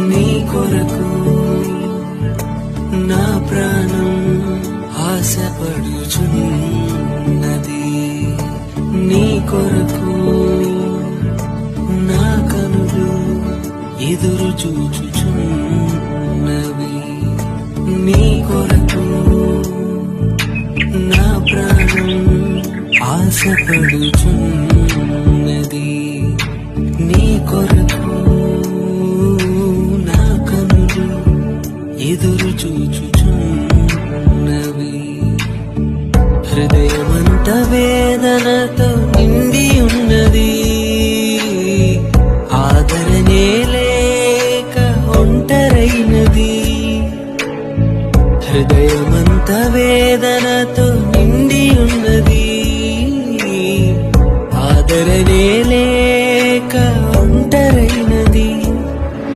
నీ కొరకు నా ప్రాణం ఆశపడుచున్నది, నీ కొరకు నా కనులు ఎదురు చూచుచున్నవి, నీ కొరకు నా ప్రాణం ఆశపడుచున్నది, నీ కొరకు నా కనులు ఎదురు చూచుచున్నవి. హృదయమంత వేదనతో నిండి ఉన్నది, ఆదరణే లేక ఒంటరైనది. హృదయమంత వేదనతో